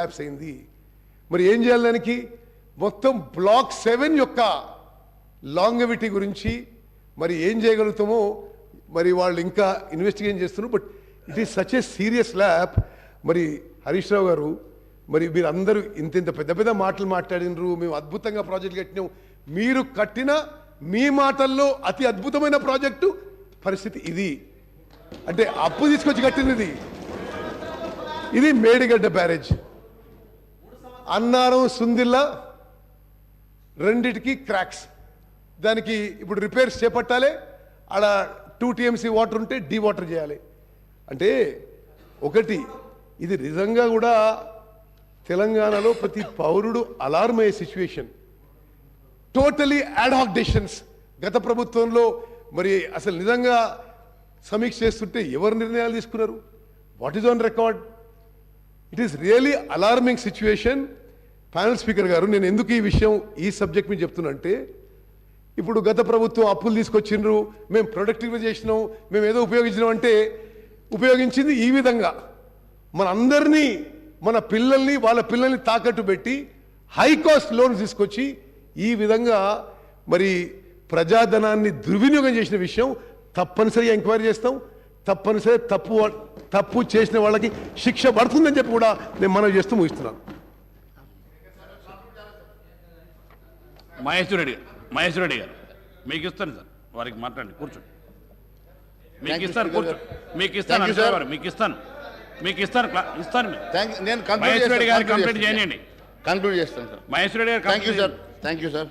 Labs అయింది. మరి ఏం చేయాలి దానికి? మొత్తం బ్లాక్ 7 యొక్క లాంగవిటీ గురించి మరి ఏం చేయగలుగుతామో మరి వాళ్ళు ఇంకా ఇన్వెస్టిగేషన్ చేస్తున్నారు. But it is such a serious lab. మరి హరీష్ రావు గారు, మరి మీరు అందరూ ఇంత పెద్ద పెద్ద మాటలు మాట్లాడినరు, మేము అద్భుతంగా ప్రాజెక్ట్ కట్టినాం. మీరు కట్టిన మీ మాటల్లో అతి అద్భుతమైన ప్రాజెక్టు పరిస్థితి ఇది. అంటే అప్పు తీసుకొచ్చి కట్టినది ఇది మేడిగడ్డ బ్యారేజ్. అన్నారం సుందిల్లా రెండిటికి క్రాక్స్. దానికి ఇప్పుడు రిపేర్స్ చేపట్టాలి. ఆడ 2 TMC వాటర్ ఉంటే డీ వాటర్ చేయాలి. అంటే ఒకటి ఇది నిజంగా కూడా తెలంగాణలో ప్రతి పౌరుడు అలార్మ్ అయ్యే సిచ్యువేషన్. టోటలీ యాడ్హాక్ డెసిషన్స్ గత ప్రభుత్వంలో. మరి అసలు నిజంగా సమీక్ష చేస్తుంటే ఎవరు నిర్ణయాలు తీసుకున్నారు? What is on record? It is really alarming situation. Panel speaker గారు, నేను ఎందుకు ఈ విషయం ఈ సబ్జెక్ట్ మీద చెప్తున్నా అంటే, ఇప్పుడు గత ప్రభుత్వం అప్పులు తీసుకొచ్చిండ్రు, మేము ప్రొడక్టివ్గా చేసినాం, మేము ఏదో ఉపయోగించినాం అంటే ఉపయోగించింది ఈ విధంగా మన అందరినీ, మన పిల్లల్ని, వాళ్ళ పిల్లల్ని తాకట్టు పెట్టి హై కాస్ట్ లోన్స్ తీసుకొచ్చి ఈ విధంగా మరి ప్రజాధనాన్ని దుర్వినియోగం చేసిన విషయం తప్పనిసరిగా ఎంక్వైరీ చేస్తాం. తప్పనిసరి తప్పు చేసిన వాళ్ళకి శిక్ష పడుతుందని చెప్పి కూడా నేను మనవి చేస్తూ ముగిస్తున్నాను. మహేశ్వర రెడ్డి గారు మీకు ఇస్తాను సార్, వారికి మాట్లాడండి, కూర్చోండి. మీకు ఇస్తాను, కూర్చోండి. మీకు ఇస్తాను మహేశ్వర రెడ్డి గారు కంప్లీట్ చేయండి. కంక్లూడ్ చేస్తాను సార్. మహేశ్వర రెడ్డి గారు థ్యాంక్ యూ సార్.